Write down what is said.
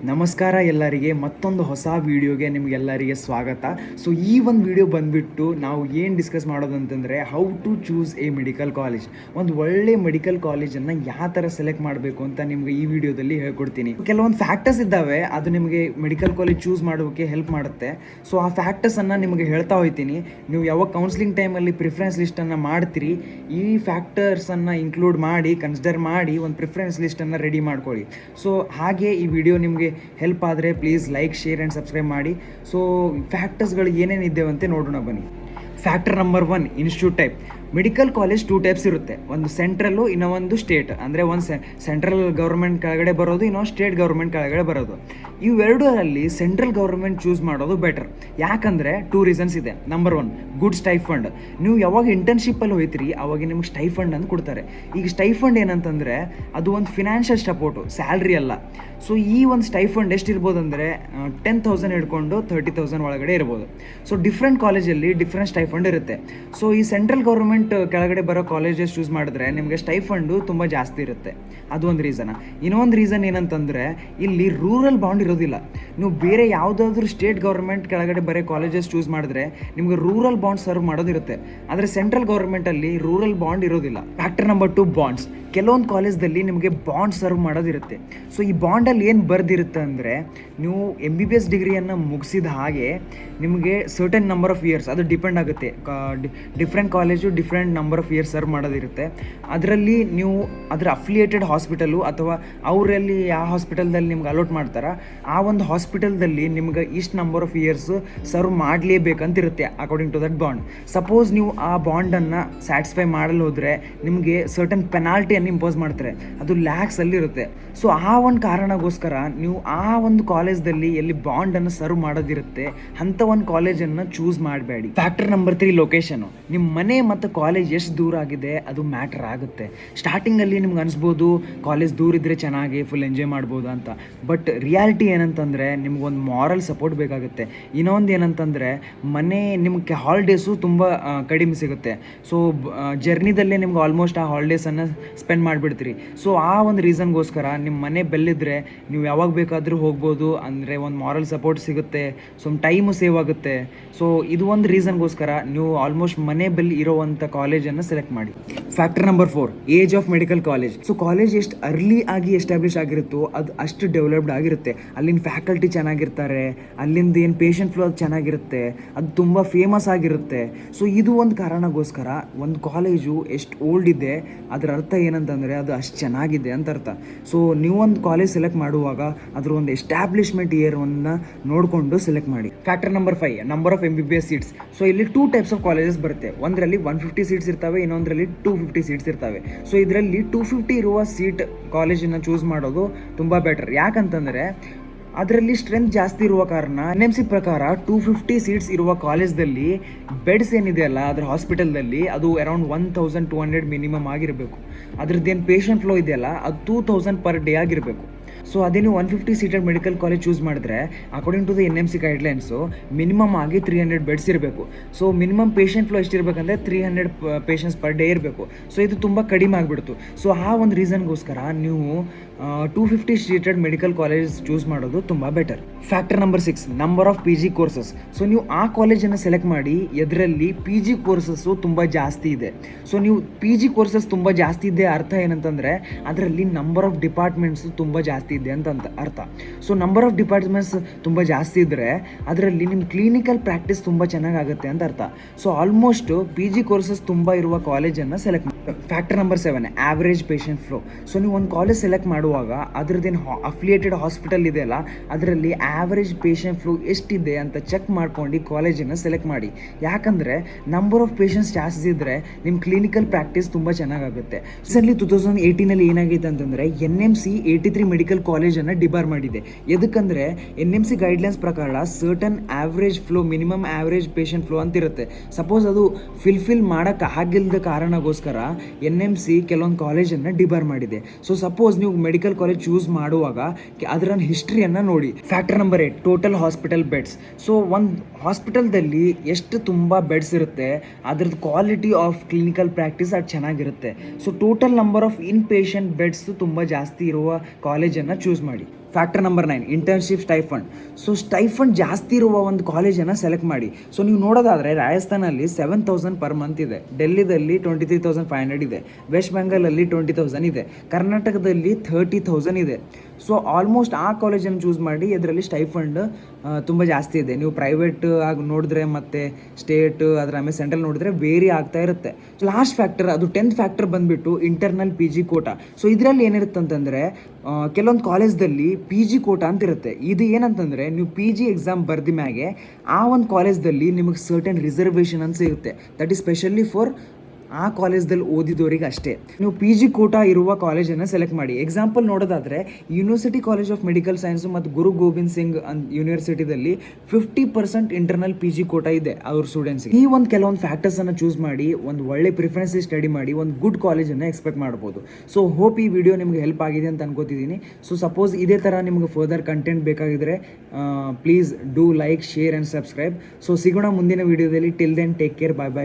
ನಮಸ್ಕಾರ ಎಲ್ಲರಿಗೆ, ಮತ್ತೊಂದು ಹೊಸ ವಿಡಿಯೋಗೆ ನಿಮಗೆಲ್ಲರಿಗೆ ಸ್ವಾಗತ. ಸೊ ಈ ಒಂದು ವಿಡಿಯೋ ಬಂದುಬಿಟ್ಟು ನಾವು ಏನು ಡಿಸ್ಕಸ್ ಮಾಡೋದು ಅಂತಂದರೆ how to choose a medical college. ಒಂದು ಒಳ್ಳೆ ಮೆಡಿಕಲ್ ಕಾಲೇಜನ್ನು ಯಾವ ಥರ ಸೆಲೆಕ್ಟ್ ಮಾಡಬೇಕು ಅಂತ ನಿಮಗೆ ಈ ವಿಡಿಯೋದಲ್ಲಿ ಹೇಳ್ಕೊಡ್ತೀನಿ. ಕೆಲವೊಂದು ಫ್ಯಾಕ್ಟರ್ಸ್ ಇದ್ದಾವೆ, ಅದು ನಿಮಗೆ ಮೆಡಿಕಲ್ ಕಾಲೇಜ್ ಚೂಸ್ ಮಾಡೋಕ್ಕೆ ಹೆಲ್ಪ್ ಮಾಡುತ್ತೆ. ಸೊ ಆ ಫ್ಯಾಕ್ಟರ್ಸನ್ನು ನಿಮಗೆ ಹೇಳ್ತಾ ಹೋಗ್ತೀನಿ. ನೀವು ಯಾವಾಗ ಕೌನ್ಸಿಲಿಂಗ್ ಟೈಮಲ್ಲಿ ಪ್ರಿಫರೆನ್ಸ್ ಲಿಸ್ಟನ್ನು ಮಾಡ್ತೀರಿ, ಈ ಫ್ಯಾಕ್ಟರ್ಸನ್ನು ಇನ್ಕ್ಲೂಡ್ ಮಾಡಿ ಕನ್ಸಿಡರ್ ಮಾಡಿ ಒಂದು ಪ್ರಿಫರೆನ್ಸ್ ಲಿಸ್ಟನ್ನು ರೆಡಿ ಮಾಡ್ಕೊಳ್ಳಿ. ಸೊ ಹಾಗೆ ಈ ವಿಡಿಯೋ ನಿಮಗೆ ಹೆಲ್ಪ್ ಆದರೆ please like, share and subscribe ಮಾಡಿ. ಸೊ ಫ್ಯಾಕ್ಟರ್ಸ್ಗಳು ಏನೇನಿದ್ದೇವಂತೆ ನೋಡೋಣ ಬನ್ನಿ. Factor number 1, institute type. Medical college 2 types ಇರುತ್ತೆ. ಒಂದು ಸೆಂಟ್ರಲ್ಲು, ಇನ್ನೊಂದು ಸ್ಟೇಟ್. ಅಂದರೆ ಒಂದು ಸೆಂಟ್ರಲ್ ಗೌರ್ಮೆಂಟ್ ಕೆಳಗಡೆ ಬರೋದು, ಇನ್ನೊಂದು ಸ್ಟೇಟ್ ಗೌರ್ಮೆಂಟ್ ಕೆಳಗಡೆ ಬರೋದು. ಇವೆರಡರಲ್ಲಿ ಸೆಂಟ್ರಲ್ ಗೌರ್ಮೆಂಟ್ ಚೂಸ್ ಮಾಡೋದು ಬೆಟರ್. ಯಾಕಂದರೆ 2 ರೀಸನ್ಸ್ ಇದೆ. Number 1, good stipend. ನೀವು ಯಾವಾಗ ಇಂಟರ್ನ್ಶಿಪ್ಪಲ್ಲಿ ಹೋಯ್ತೀರಿ ಅವಾಗ ನಿಮಗೆ ಸ್ಟೈಫಂಡ್ ಅಂತ ಕೊಡ್ತಾರೆ. ಈಗ ಸ್ಟೈಫಂಡ್ ಏನಂತಂದರೆ ಅದು ಒಂದು ಫಿನಾನ್ಷಿಯಲ್ ಸಪೋರ್ಟು, ಸ್ಯಾಲ್ರಿ ಅಲ್ಲ. ಸೊ ಈ ಒಂದು ಸ್ಟೈಫಂಡ್ ಎಷ್ಟಿರ್ಬೋದು ಅಂದರೆ 10,000 ಹಿಡ್ಕೊಂಡು 30,000 ಒಳಗಡೆ ಇರ್ಬೋದು. ಸೊ ಡಿಫ್ರೆಂಟ್ ಕಾಲೇಜಲ್ಲಿ ಡಿಫ್ರೆಂಟ್ ಸ್ಟೈಫಂಡ್ ಇರುತ್ತೆ. ಸೊ ಈ ಸೆಂಟ್ರಲ್ ಗೌರ್ಮೆಂಟ್ ಕೆಳಗಡೆ ಬರೋ ಕಾಲೇಜಸ್ ಚೂಸ್ ಮಾಡಿದ್ರೆ ನಿಮಗೆ ಸ್ಟೈಫಂಡು ತುಂಬ ಜಾಸ್ತಿ ಇರುತ್ತೆ. ಅದು ಒಂದು ರೀಸನ್. ಇನ್ನೊಂದು ರೀಸನ್ ಏನಂತಂದರೆ ಇಲ್ಲಿ ರೂರಲ್ ಬಾಂಡ್ ಇರೋದಿಲ್ಲ. ನೀವು ಬೇರೆ ಯಾವುದಾದ್ರೂ ಸ್ಟೇಟ್ ಗೌರ್ಮೆಂಟ್ ಕೆಳಗಡೆ ಬರೋ ಕಾಲೇಜಸ್ ಚೂಸ್ ಮಾಡಿದ್ರೆ ನಿಮಗೆ ರೂರಲ್ ಬಾಂಡ್ ಸರ್ವ್ ಮಾಡೋದಿರುತ್ತೆ. ಆದರೆ ಸೆಂಟ್ರಲ್ ಗೌರ್ಮೆಂಟಲ್ಲಿ ರೂರಲ್ ಬಾಂಡ್ ಇರೋದಿಲ್ಲ. Factor number 2, bonds. ಕೆಲವೊಂದು ಕಾಲೇಜ್ದಲ್ಲಿ ನಿಮಗೆ ಬಾಂಡ್ ಸರ್ವ್ ಮಾಡೋದಿರುತ್ತೆ. ಸೊ ಈ ಬಾಂಡಲ್ಲಿ ಏನು ಬರೆದಿರುತ್ತೆ ಅಂದರೆ ನೀವು MBBS ಡಿಗ್ರಿಯನ್ನು ಮುಗಿಸಿದ ಹಾಗೆ ನಿಮಗೆ ಸರ್ಟನ್ ನಂಬರ್ ಆಫ್ ಇಯರ್ಸ್, ಅದು ಡಿಪೆಂಡ್ ಆಗುತ್ತೆ. Different college different number of years serve ಮಾಡೋದಿರುತ್ತೆ. ಅದರಲ್ಲಿ ನೀವು ಅದರ ಅಫಿಲಿಯೇಟೆಡ್ ಹಾಸ್ಪಿಟಲು ಅಥವಾ ಅವರಲ್ಲಿ ಯಾವ ಹಾಸ್ಪಿಟಲ್ದಲ್ಲಿ ನಿಮ್ಗೆ ಅಲೋಟ್ ಮಾಡ್ತಾರೋ ಆ ಒಂದು ಹಾಸ್ಪಿಟಲ್ದಲ್ಲಿ ನಿಮ್ಗೆ ಇಷ್ಟು ನಂಬರ್ ಆಫ್ ಇಯರ್ಸ್ ಸರ್ವ್ ಮಾಡಲೇಬೇಕಂತಿರುತ್ತೆ according to that bond. Suppose ನೀವು ಆ ಬಾಂಡನ್ನು ಸ್ಯಾಟಿಸ್ಫೈ ಮಾಡಲು ಹೋದರೆ ನಿಮಗೆ ಸರ್ಟನ್ ಪೆನಾಲ್ಟಿಯನ್ನು ಇಂಪೋಸ್ ಮಾಡ್ತಾರೆ. ಅದು ಲ್ಯಾಕ್ಸಲ್ಲಿ ಇರುತ್ತೆ. ಸೊ ಆ ಒಂದು ಕಾರಣಕ್ಕೋಸ್ಕರ ನೀವು ಆ ಒಂದು ಕಾಲೇಜ್ದಲ್ಲಿ ಎಲ್ಲಿ ಬಾಂಡನ್ನು ಸರ್ವ್ ಮಾಡೋದಿರುತ್ತೆ ಅಂಥ ಒಂದು ಕಾಲೇಜನ್ನು ಚೂಸ್ ಮಾಡಬೇಡಿ. Factor number 3, location. ನಿಮ್ಮ ಮನೆ ಮತ್ತು ಕಾಲೇಜ್ ಎಷ್ಟು ದೂರ ಆಗಿದೆ ಅದು ಮ್ಯಾಟರ್ ಆಗುತ್ತೆ. ಸ್ಟಾರ್ಟಿಂಗಲ್ಲಿ ನಿಮ್ಗೆ ಅನಿಸ್ಬೋದು ಕಾಲೇಜ್ ದೂರ ಇದ್ದರೆ ಚೆನ್ನಾಗಿ ಫುಲ್ ಎಂಜಾಯ್ ಮಾಡ್ಬೋದು ಅಂತ. ಬಟ್ ರಿಯಾಲಿಟಿ ಏನಂತಂದರೆ ನಿಮ್ಗೊಂದು ಮಾರಲ್ ಸಪೋರ್ಟ್ ಬೇಕಾಗುತ್ತೆ. ಇನ್ನೊಂದು ಏನಂತಂದರೆ ಮನೆ ನಿಮಗೆ ಹಾಲಿಡೇಸು ತುಂಬ ಕಡಿಮೆ ಸಿಗುತ್ತೆ. ಸೊ ಜರ್ನಿದಲ್ಲೇ ನಿಮ್ಗೆ ಆಲ್ಮೋಸ್ಟ್ ಆ ಹಾಲಿಡೇಸನ್ನು ಸ್ಪೆಂಡ್ ಮಾಡಿಬಿಡ್ತೀರಿ. ಸೊ ಆ ಒಂದು ರೀಸನ್ಗೋಸ್ಕರ ನಿಮ್ಮ ಮನೆ ಬೆಲ್ಲಿದ್ದರೆ ನೀವು ಯಾವಾಗ ಬೇಕಾದರೂ ಹೋಗ್ಬೋದು. ಅಂದರೆ ಒಂದು ಮಾರಲ್ ಸಪೋರ್ಟ್ ಸಿಗುತ್ತೆ, ಸೊ ಟೈಮು ಸೇವ್ ಆಗುತ್ತೆ. ಸೊ ಇದು ಒಂದು ರೀಸನ್ಗೋಸ್ಕರ ನೀವು ಆಲ್ಮೋಸ್ಟ್ ಮನೆ ಬೆಲ್ ಇರೋವಂಥ ಕಾಲೇಜನ್ನು ಸೆಲೆಕ್ಟ್ ಮಾಡಿ. Factor number 4, age of medical college. So college ಎಷ್ಟು ಅರ್ಲಿ ಆಗಿ ಎಸ್ಟಾಬ್ಲಿಷ್ ಆಗಿರುತ್ತೋ ಅದು ಅಷ್ಟು ಡೆವಲಪ್ಡ್ ಆಗಿರುತ್ತೆ. ಅಲ್ಲಿನ ಫ್ಯಾಕಲ್ಟಿ ಚೆನ್ನಾಗಿರ್ತಾರೆ, ಅಲ್ಲಿಂದ ಏನು ಪೇಷಂಟ್ ಫ್ಲೋ ಅದು ಚೆನ್ನಾಗಿರುತ್ತೆ, ಅದು ತುಂಬ ಫೇಮಸ್ ಆಗಿರುತ್ತೆ. ಸೊ ಇದು ಒಂದು ಕಾರಣಕ್ಕೋಸ್ಕರ ಒಂದು ಕಾಲೇಜು ಎಷ್ಟು ಓಲ್ಡ್ ಇದೆ ಅದರ ಅರ್ಥ ಏನಂತಂದರೆ ಅದು ಅಷ್ಟು ಚೆನ್ನಾಗಿದೆ ಅಂತ ಅರ್ಥ. ಸೊ ನೀವೊಂದು ಕಾಲೇಜ್ ಸೆಲೆಕ್ಟ್ ಮಾಡುವಾಗ ಅದ್ರ ಒಂದು ಎಸ್ಟಾಬ್ಲಿಷ್ಮೆಂಟ್ ಇಯರನ್ನು ನೋಡಿಕೊಂಡು ಸೆಲೆಕ್ಟ್ ಮಾಡಿ. Factor number 5, number of MBBS seats. So ಇಲ್ಲಿ 2 ಟೈಪ್ಸ್ ಆಫ್ ಕಾಲೇಜಸ್ ಬರುತ್ತೆ. ಒಂದರಲ್ಲಿ 150 ಸೀಟ್ಸ್ ಇರ್ತವೆ, ಇನ್ನೊಂದರಲ್ಲಿ 250 ಸೀಟ್ಸ್ ಇರ್ತವೆ. ಸೊ ಇದರಲ್ಲಿ 250 ಇರುವ ಸೀಟ್ ಕಾಲೇಜನ್ನು ಚೂಸ್ ಮಾಡೋದು ತುಂಬ ಬೆಟರ್. ಯಾಕಂತಂದರೆ ಅದರಲ್ಲಿ ಸ್ಟ್ರೆಂತ್ ಜಾಸ್ತಿ ಇರುವ ಕಾರಣ NMC ಪ್ರಕಾರ 250 ಸೀಟ್ಸ್ ಇರುವ ಕಾಲೇಜ್ದಲ್ಲಿ ಬೆಡ್ಸ್ ಏನಿದೆಯಲ್ಲ ಅದರ ಹಾಸ್ಪಿಟಲ್ದಲ್ಲಿ ಅದು ಅರೌಂಡ್ 1,200 ಮಿನಿಮಮ್ ಆಗಿರಬೇಕು. ಅದ್ರದ್ದೇನು ಪೇಷಂಟ್ ಫ್ಲೋ ಇದೆಯಲ್ಲ ಅದು 2,000 ಪರ್ ಡೇ ಆಗಿರಬೇಕು. ಸೊ ಅದೇ ನೀವು 150 ಸೀಟೆಡ್ ಮೆಡಿಕಲ್ ಕಾಲೇಜ್ ಚೂಸ್ ಮಾಡಿದ್ರೆ according to the NMC guidelines minimum ಆಗಿ 300 ಬೆಡ್ಸ್ ಇರಬೇಕು. ಸೊ ಮಿನಿಮಮ್ ಪೇಷಂಟ್ ಫ್ಲೋ ಎಷ್ಟಿರಬೇಕಂದ್ರೆ 300 ಪೇಷಂಟ್ಸ್ ಪರ್ ಡೇ ಇರಬೇಕು. ಸೊ ಇದು ತುಂಬ ಕಡಿಮೆ ಆಗಿಬಿಡ್ತು. ಸೊ ಆ ಒಂದು ರೀಸನ್ಗೋಸ್ಕರ ನೀವು 250 ಸೀಟೆಡ್ ಮೆಡಿಕಲ್ ಕಾಲೇಜ್ ಚೂಸ್ ಮಾಡೋದು ತುಂಬ better. Factor number 6, number of PG courses. So ನೀವು ಆ ಕಾಲೇಜನ್ನು ಸೆಲೆಕ್ಟ್ ಮಾಡಿ ಎದರಲ್ಲಿ PG ಕೋರ್ಸಸ್ಸು ತುಂಬ ಜಾಸ್ತಿ ಇದೆ. ಸೊ ನೀವು PG ಕೋರ್ಸಸ್ ತುಂಬ ಜಾಸ್ತಿ ಇದೆ ಅರ್ಥ ಏನಂತಂದರೆ ಅದರಲ್ಲಿ ನಂಬರ್ ಆಫ್ ಡಿಪಾರ್ಟ್ಮೆಂಟ್ಸು ತುಂಬ ಜಾಸ್ತಿ ಇದೆ ಅಂತ ಅರ್ಥ. ಸೊ ನಂಬರ್ ಆಫ್ ಡಿಪಾರ್ಟ್ಮೆಂಟ್ಸ್ ತುಂಬ ಜಾಸ್ತಿ ಇದ್ದರೆ ಅದರಲ್ಲಿ ನಿಮ್ಮ ಕ್ಲಿನಿಕಲ್ ಪ್ರಾಕ್ಟೀಸ್ ತುಂಬ ಚೆನ್ನಾಗಾಗುತ್ತೆ ಅಂತ ಅರ್ಥ. ಸೊ ಆಲ್ಮೋಸ್ಟ್ PG ಕೋರ್ಸಸ್ ತುಂಬ ಇರುವ ಕಾಲೇಜನ್ನು ಸೆಲೆಕ್ಟ್ ಮಾಡಿ. Factor number 7, average patient flow. So ನೀವು ಒಂದು ಕಾಲೇಜ್ ಸೆಲೆಕ್ಟ್ ಮಾಡುವಾಗ ಅದರದ್ದೇನು ಅಫಿಲಿಯೇಟೆಡ್ ಹಾಸ್ಪಿಟಲ್ ಇದೆಯಲ್ಲ ಅದರಲ್ಲಿ ಆವ್ರೇಜ್ ಪೇಷಂಟ್ ಫ್ಲೋ ಎಷ್ಟಿದೆ ಅಂತ ಚೆಕ್ ಮಾಡ್ಕೊಂಡು ಕಾಲೇಜನ್ನು ಸೆಲೆಕ್ಟ್ ಮಾಡಿ. ಯಾಕಂದರೆ ನಂಬರ್ ಆಫ್ ಪೇಷಂಟ್ಸ್ ಜಾಸ್ತಿ ಇದ್ದರೆ ನಿಮ್ಮ ಕ್ಲಿನಿಕಲ್ ಪ್ರಾಕ್ಟೀಸ್ ತುಂಬ ಚೆನ್ನಾಗಾಗುತ್ತೆ. ರೀಸೆಂಟ್ಲಿ 2018 ಏನಾಗಿದೆ ಅಂತಂದರೆ NMC 83 ಮೆಡಿಕಲ್ ಕಾಲೇಜನ್ನು ಡಿಬಾರ್ ಮಾಡಿದೆ. ಎದಕ್ಕಂದರೆ NMC ಗೈಡ್ಲೈನ್ಸ್ ಪ್ರಕಾರ certain average flow, minimum average patient flow ಅಂತಿರುತ್ತೆ. ಸಪೋಸ್ ಅದು ಫಿಲ್ ಮಾಡೋಕ್ಕೆ ಆಗಿಲ್ಲದ ಕಾರಣಕ್ಕೋಸ್ಕರ NMC ಕೆಲವೊಂದು ಕಾಲೇಜನ್ನು ಡಿಬಾರ್ ಮಾಡಿದೆ. ಸೊ ಸಪೋಸ್ ನೀವು ಮೆಡಿಕಲ್ ಕಾಲೇಜ್ ಚೂಸ್ ಮಾಡುವಾಗ ಅದರ ಹಿಸ್ಟ್ರಿಯನ್ನು ನೋಡಿ. Factor number 8, total hospital beds. So ಒಂದು ಹಾಸ್ಪಿಟಲ್ದಲ್ಲಿ ಎಷ್ಟು ತುಂಬ ಬೆಡ್ಸ್ ಇರುತ್ತೆ ಅದ್ರದ್ದು ಕ್ವಾಲಿಟಿ ಆಫ್ ಕ್ಲಿನಿಕಲ್ ಪ್ರಾಕ್ಟೀಸ್ ಅದು ಚೆನ್ನಾಗಿರುತ್ತೆ. So total number of in patient beds ತುಂಬ ಜಾಸ್ತಿ ಇರುವ ಕಾಲೇಜನ್ನು ಚೂಸ್ ಮಾಡಿ. Factor number 9 internship stipend. So stipend ಜಾಸ್ತಿ ಇರುವ ಒಂದು ಕಾಲೇಜನ್ನು ಸೆಲೆಕ್ಟ್ ಮಾಡಿ. ಸೊ ನೀವು ನೋಡೋದಾದರೆ ರಾಜಸ್ಥಾನಲ್ಲಿ 7,000 ಪರ್ ಮಂತ್ ಇದೆ, ಡೆಲ್ಲಿದಲ್ಲಿ 23,500 ಇದೆ, ವೆಸ್ಟ್ ಬೆಂಗಾಲಲ್ಲಿ 20,000 ಇದೆ, ಕರ್ನಾಟಕದಲ್ಲಿ 30,000 ಇದೆ. ಸೊ ಆಲ್ಮೋಸ್ಟ್ ಆ ಕಾಲೇಜನ್ನು ಚೂಸ್ ಮಾಡಿ. ಇದರಲ್ಲಿ ಸ್ಟೈಫಂಡ್ ತುಂಬ ಜಾಸ್ತಿ ಇದೆ. ನೀವು ಪ್ರೈವೇಟ್ ಆಗಿ ನೋಡಿದ್ರೆ ಮತ್ತು ಸ್ಟೇಟ್ ಅದರ ಆಮೇಲೆ ಸೆಂಟ್ರಲ್ ನೋಡಿದ್ರೆ ವೇರಿ ಆಗ್ತಾ ಇರುತ್ತೆ. ಲಾಸ್ಟ್ ಫ್ಯಾಕ್ಟರ್, ಅದು 10th ಫ್ಯಾಕ್ಟರ್ ಬಂದುಬಿಟ್ಟು internal P G quota. So ಇದರಲ್ಲಿ ಏನಿರುತ್ತೆ ಅಂತಂದರೆ ಕೆಲವೊಂದು ಕಾಲೇಜ್ದಲ್ಲಿ ಪಿ ಜಿ ಕೋಟಾ ಅಂತ ಇರುತ್ತೆ. ಇದು ಏನಂತಂದರೆ ನೀವು ಪಿ ಜಿ ಎಕ್ಸಾಮ್ ಬರ್ದ ಮ್ಯಾಗೆ ಆ ಒಂದು ಕಾಲೇಜ್ದಲ್ಲಿ ನಿಮಗೆ ಸರ್ಟನ್ ರಿಸರ್ವೇಷನ್ ಅಂತ ಸಿಗುತ್ತೆ. ದಟ್ ಈಸ್ ಸ್ಪೆಷಲಿ ಫಾರ್ ಆ ಕಾಲೇಜ್ದಲ್ಲಿ ಓದಿದವರಿಗೆ ಅಷ್ಟೇ. ನೀವು ಪಿ ಜಿ ಕೋಟಾ ಇರುವ ಕಾಲೇಜನ್ನು ಸೆಲೆಕ್ಟ್ ಮಾಡಿ. ಎಕ್ಸಾಂಪಲ್ ನೋಡೋದಾದರೆ university college of medical science ಮತ್ತು ಗುರು ಗೋವಿಂದ್ ಸಿಂಗ್ ಯೂನಿವರ್ಸಿಟಿದಲ್ಲಿ 50% ಇಂಟರ್ನಲ್ ಪಿ ಜಿ ಕೋಟಾ ಇದೆ ಅವ್ರ ಸ್ಟೂಡೆಂಟ್ಸ್ಗೆ. ಈ ಒಂದು ಕೆಲವೊಂದು ಫ್ಯಾಕ್ಟರ್ಸನ್ನು ಚೂಸ್ ಮಾಡಿ ಒಂದು ಒಳ್ಳೆ ಪ್ರಿಫರೆನ್ಸ್ ಸ್ಟಡಿ ಮಾಡಿ ಒಂದು ಗುಡ್ ಕಾಲೇಜನ್ನು ಎಕ್ಸ್ಪೆಕ್ಟ್ ಮಾಡ್ಬೋದು. ಸೊ ಹೋಪ್ ಈ ವಿಡಿಯೋ ನಿಮಗೆ ಹೆಲ್ಪ್ ಆಗಿದೆ ಅಂತ ಅನ್ಕೋತಿದ್ದೀನಿ. ಸೊ ಸಪೋಸ್ ಇದೇ ಥರ ನಿಮಗೆ ಫರ್ದರ್ ಕಂಟೆಂಟ್ ಬೇಕಾಗಿದ್ದರೆ please do like, share and subscribe. So ಸಿಗೋಣ ಮುಂದಿನ ವಿಡಿಯೋದಲ್ಲಿ. Till then take care, bye ಬಾಯ್.